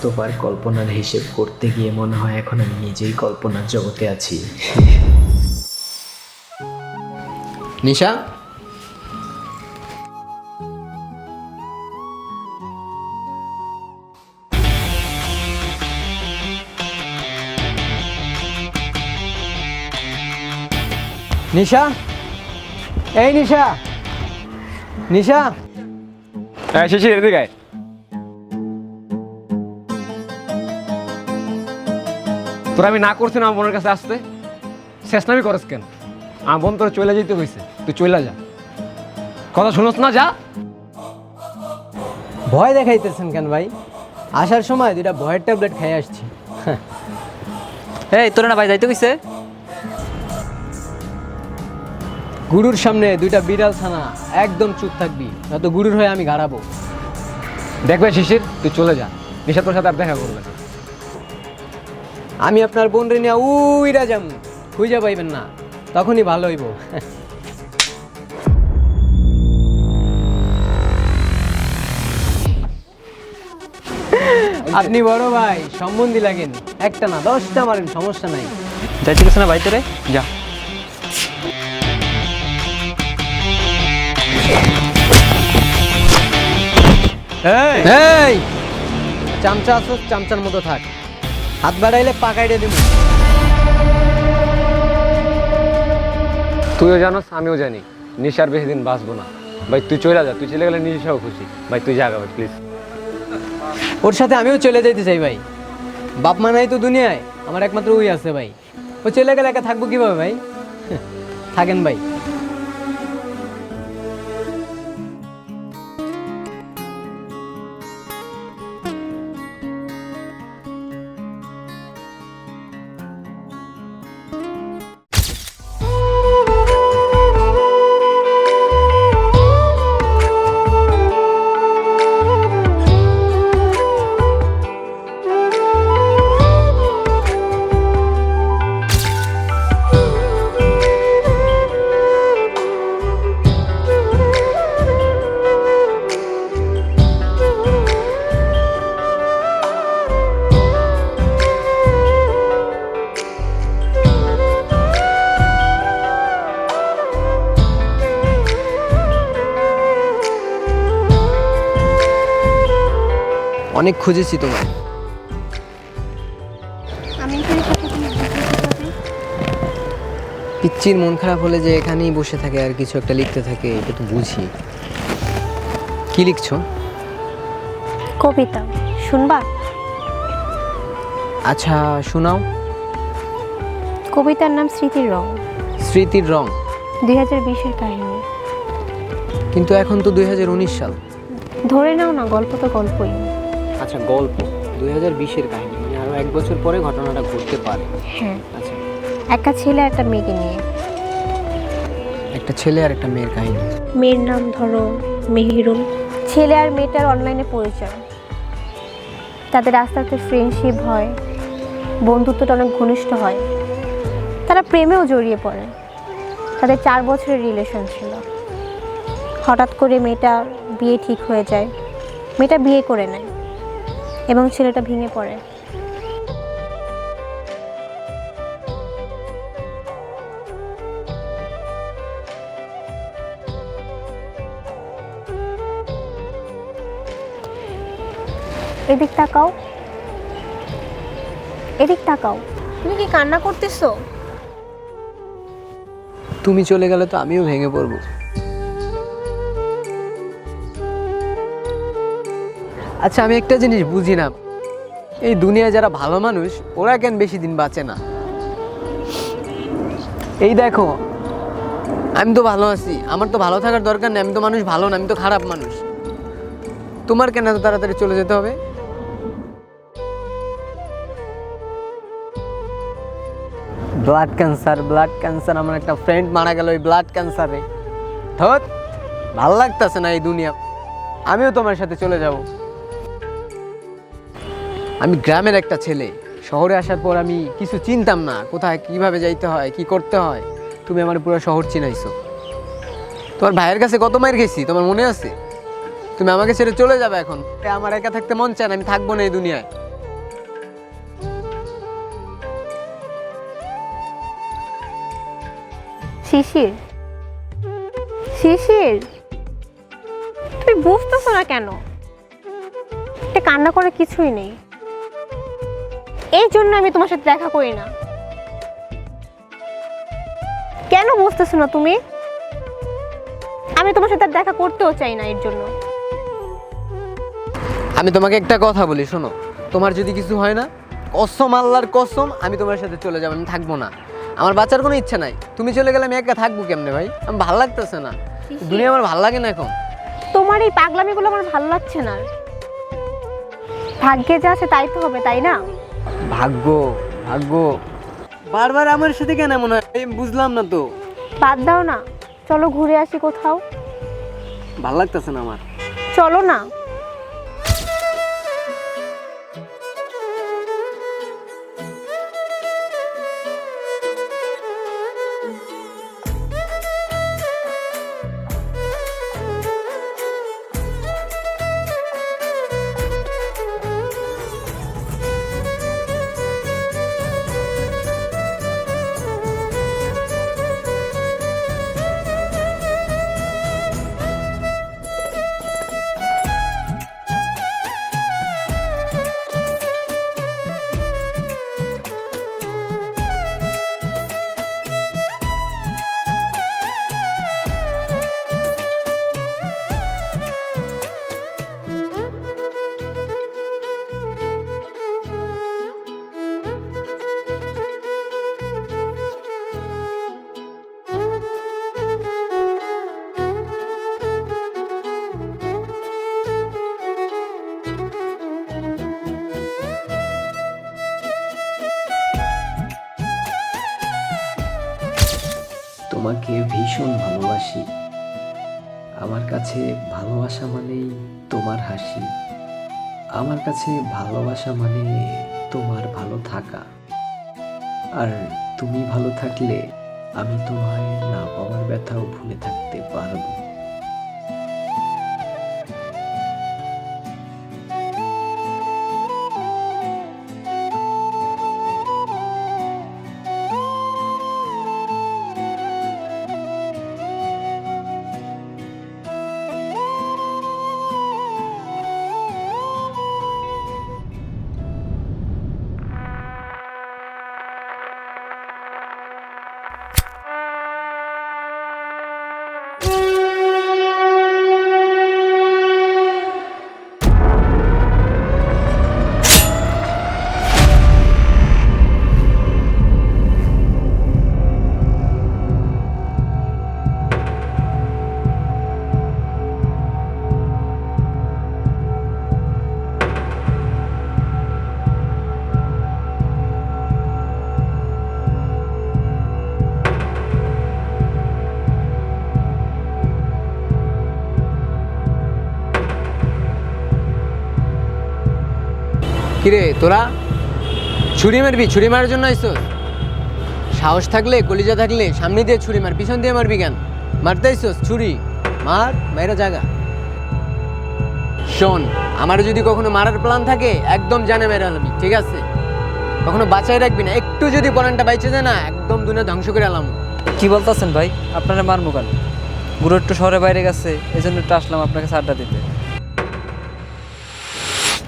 বাস্তব আর কল্পনার হিসেব করতে গিয়ে মনে হয় এখন আমি নিজেই কল্পনার জগতে আছি। নিশা, নিশা, এই নিশা, নিশা। হ্যাঁ শিশির এদিকে আয়। তোর আমি না করছি না আমার বোনের কাছে আসতে, শেষনামি করস কেন? আমার বোন তোর চলে যেতে হয়েছে, তুই চলে যা। কথা শুনোস না, যা। ভয় দেখাইতেছেন কেন ভাই? আসার সময় দুইটা ভয়ের ট্যাবলেট খেয়ে আসছি। এই তোরা না ভাই যাইতে কইছে? গুরুর সামনে দুইটা বিড়াল ছানা, একদম চুপ থাকবি, নয়তো গুরুর হয়ে আমি গাড়াবো। দেখবে শিশির, তুই চলে যা, নিশা তোর সাথে আর দেখা করবে না। আমি আপনার বোন রে নিয়ে উইরা যাম, খুঁজে পাইবেন না, তখনই ভালো হইব। আপনি বড় ভাই, সম্বন্ধী লাগেন, একটা না 10টা মারেন, সমস্যা নাই। যাইতে কইছে না ভাই তোরে? যা। এই চামচা আছো, চামচার মতো থাক, হাত বাড়াইলে পাকাইড়ে দিব। তুইও জানোস আমিও জানি নিশার বেশি দিন বাঁচবো না। ভাই তুই চলে যা, তুই চলে গেলে নিশাও খুশি। ভাই তুই যা ভাই প্লিজ। ওর সাথে আমিও চলে যাইতে চাই ভাই, বাপ মা নাই তো দুনিয়ায়, আমার একমাত্র ওই আছে ভাই। ও চলে গেলে একা থাকবো কিভাবে ভাই? থাকেন ভাই। অনেক খুঁজেছি তোমায়। আমি এখানে থাকি, তুমি এখানে থাকো। পিচ্চির মন খারাপ হলে যে এখানেই বসে থাকে আর কিছু একটা লিখতে থাকে, এটা তো বুঝি। কি লিখছো? কবিতা শুনবা? আচ্ছা শোনাও। কবিতার নাম স্মৃতির রং। স্মৃতির রং? 2020-এর কাহিনী। কিন্তু এখন তো 2019 সাল। ধরে নাও না, গল্প তো গল্পই। আচ্ছা গল্প 2020-এর কাহিনী, মানে আরো 1 বছর পরে ঘটনাটা ঘটতে পারে। হ্যাঁ, আচ্ছা, একটা ছেলে আর একটা মেয়েকে নিয়ে। একটা ছেলে আর একটা মেয়ের কাহিনী। মেয়ের নাম ধরো মেহেরুন। ছেলে আর মেয়েটার অনলাইনে পরিচয়, তাদের আস্তে আস্তে ফ্রেন্ডশিপ হয়, বন্ধুত্বটা অনেক ঘনিষ্ঠ হয়, তারা প্রেমেও জড়িয়ে পড়ে। তাদের 4 বছরের রিলেশন ছিল। হঠাৎ করে মেয়েটার বিয়ে ঠিক হয়ে যায়, মেয়েটা বিয়ে করে নেয় এবং ছেলেটা ভেঙে পড়ে। এদিক তাকাও, এদিক তাকাও। তুমি কি কান্না করতেছো? তুমি চলে গেলে তো আমিও ভেঙে পড়বো। আচ্ছা আমি একটা জিনিস বুঝি না, এই দুনিয়ায় যারা ভালো মানুষ ওরা কেন বেশি দিন বাঁচে না? এই দেখো আমি তো ভালো আছি, আমার তো ভালো থাকার দরকার নেই, আমি তো মানুষ ভালো না, আমি তো খারাপ মানুষ। তোমার কেন এত তাড়াতাড়ি চলে যেতে হবে? ব্লাড ক্যান্সার, ব্লাড ক্যান্সার, আমার একটা ফ্রেন্ড মারা গেল এই ব্লাড ক্যান্সারে। ধত, ভাল লাগতেছে না এই দুনিয়া, আমিও তোমার সাথে চলে যাব। আমি গ্রামের একটা ছেলে, শহরে আসার পর আমি কিছু চিনতাম না, কোথায় কিভাবে যাইতে হয়, কি করতে হয়। তুমি আমার পুরো শহর চিনাইছো। তোমার ভাইয়ের কাছে কত মায়ের গেছি তোমার মনে আছে? তুমি আমাকে ছেড়ে চলে যাবে এখন, আমার একা থাকতে মন চায় না, আমি থাকবো না এই দুনিয়ায়। শিশির, শিশির, তুমি বুঝতেছো না কেন? এটা কান্না করে কিছুই নেই। এই জন্য আমি তোমার সাথে দেখা করি না। কেন বুঝতেছো না তুমি? আমি তোমার সাথে আর দেখা করতেও চাই না এর জন্য। আমি তোমাকে একটা কথা বলি, শোনো, তোমার যদি কিছু হয় না, কসম আল্লাহর কসম, আমি তোমার সাথে চলে যাবো, আমি থাকবো না। আমার বাচ্চার কোনো ইচ্ছা নাই, তুমি চলে গেলে আমি একা থাকবো কেমনে ভাই? আমার ভালো লাগতেছে না, দুনিয়া আমার ভালো লাগে না এখন। তোমার এই পাগলামিগুলো আমার ভালো লাগছে না। ভাগ্যে যা আছে তাই তো হবে, তাই না? ভাগ্য, ভাগ্য বারবার আমার সাথে কেন এমন হয়? আমি বুঝলাম না তো। বাদ দাও না, চলো ঘুরে আসি কোথাও। ভালো লাগতেছে না আমার। চলো না। তোমাকে ভীষণ ভালোবাসি। আমার কাছে ভালোবাসা মানেই তোমার হাসি। আমার কাছে ভালোবাসা মানে তোমার ভালো থাকা। আর তুমি ভালো থাকলে আমি তোমায় না পাওয়ার ব্যথাও ভুলে থাকতে পারবো। কিরে তোরা ছুরি মারবি? ছুরি মারার জন্য আইসো? সাহস থাকলে, কলিজা থাকলে সামনে দিয়ে ছুরি মার, পিছন দিয়ে মারবি কেন? মারতে আইসোস ছুরি? মার, মাইরা জায়গা। শোন, আমার যদি কখনো মারার প্ল্যান থাকে একদম জানে মেরে আলামি, ঠিক আছে? কখনো বাঁচাই রাখবি না, একটু যদি পরানটা বাইচে যায় না একদম দুনিয়া ধ্বংস করে আলাম। কি বলতেছেন ভাই? আপনারা মারমু কেন? বুড়ো একটু শহরে বাইরে গেছে, এই জন্য একটু আসলাম আপনাকে আড্ডা দিতে।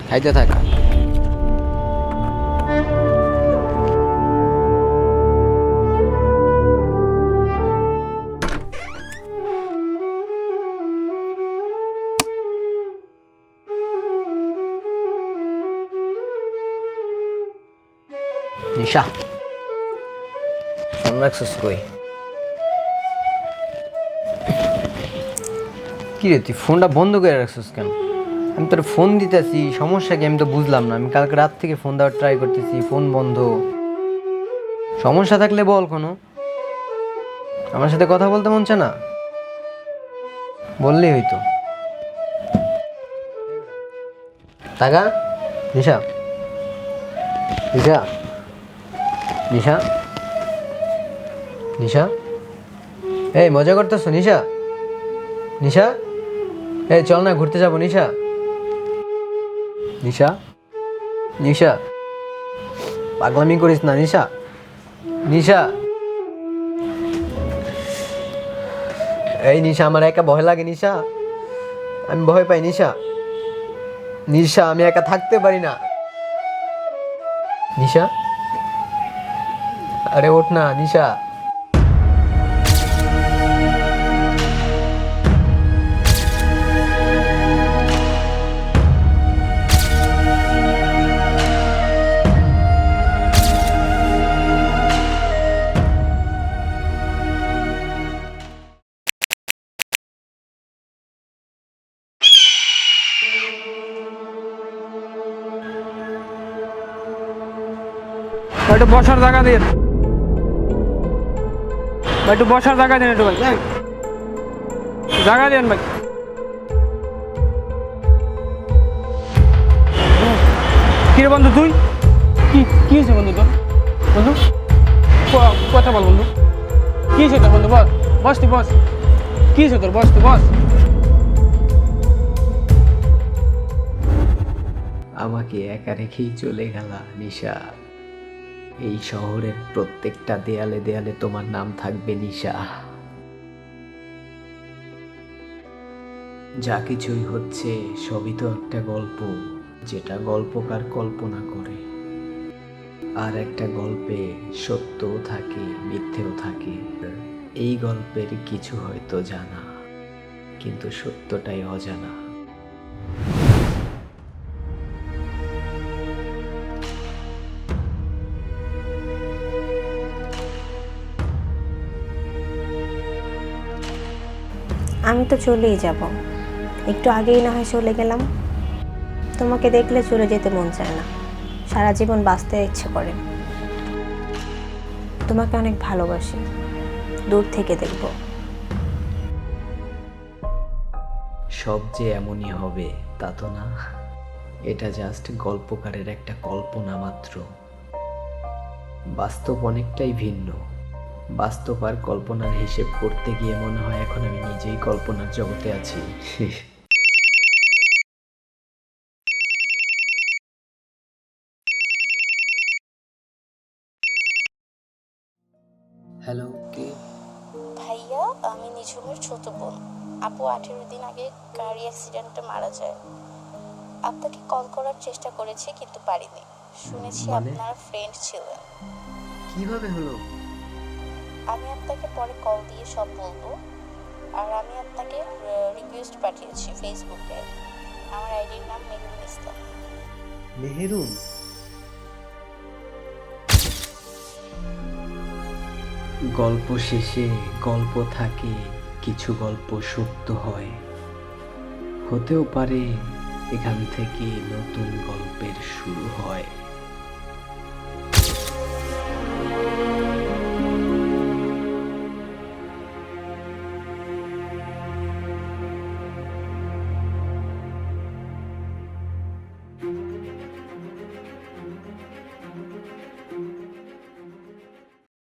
খাইতে থাক। নিশা, ফোন রাখছিস কই? কি রে তুই ফোনটা বন্ধ করে রাখছিস কেন? আমি তোর ফোন দিতেছি, সমস্যা কি? আমি তো বুঝলাম না। আমি কালকে রাত থেকে ফোন দেওয়ার ট্রাই করতেছি, ফোন বন্ধ। সমস্যা থাকলে বল কোনো। আমার সাথে কথা বলতে মন চায় না? বললেই হইতো। টাকা নিশা, নিশা, নিশা, নিশা, এই মজা করতেছো নিশা? নিশা, এই চল না ঘুরতে যাবো নিশা। নিশা, নিশা, পাগলামি করিস না নিশা। নিশা, এই নিশা, আমার একা ভয় লাগে নিশা, আমি ভয় পাই নিশা। নিশা, আমি একা থাকতে পারি না নিশা। আরে ওঠ না নিশা। একটু বসার জায়গা দিন, একটু বসার জায়গা দিন, একটু ভাই জায়গা দিন ভাই। কি রে বন্ধু তুই, কি হয়েছে বন্ধু তোর? বন্ধু কথা বল বন্ধু, কি হয়েছে তোর? বন্ধু বস, বস তুই বস, কি হয়েছে তোর? বস তুই বস। আমাকে একা রেখেই চলে গেলা নিশা। এই শহরের প্রত্যেকটা দেয়ালে দেয়ালে তোমার নাম থাকবে নিশা। যা কিছুই হচ্ছে সবই তো একটা গল্প, যেটা গল্পকার কল্পনা করে। আর একটা গল্পে সত্যও থাকে, মিথ্যেও থাকে। এই গল্পের কিছু হয়তো জানা, কিন্তু সত্যটাই অজানা। আমি তো চলেই যাব, একটু আগেই না হয় চলে গেলাম। তোমাকে দেখলে চলে যেতে মন চায় না, সারা জীবন বাঁচতে ইচ্ছে করে। তোমাকে অনেক ভালোবাসি, দূর থেকে দেখব। সব যে এমনই হবে তা তো না, এটা জাস্ট গল্পকারের একটা কল্পনা মাত্র। বাস্তব অনেকটাই ভিন্ন। বাস্তব আর কল্পনার হিসেব করতে গিয়ে মনে হয় এখন আমি নিজেই কল্পনার জগতে আছি। হ্যালো, কে? ভাইয়া, আমি নিঝুমের ছোট বোন। আপু 18 দিন আগে গাড়ি অ্যাক্সিডেন্টে মারা যায়। আপনাকে কল করার চেষ্টা করেছি কিন্তু পারিনি। শুনেছি আপনার ফ্রেন্ড ছিলেন। কিভাবে হলো? আমি আপনাকে পরে কল দিয়ে সব বলবো। আর আমি আপনাকে রিকোয়েস্ট পাঠিয়েছি ফেসবুকে। আমার আইডির নাম মেহরুন ইসলাম। মেহেরুন? গল্প শেষে গল্প থাকে, কিছু গল্প সত্য হয়। হতেও পারে এখান থেকে নতুন গল্পের শুরু হয়।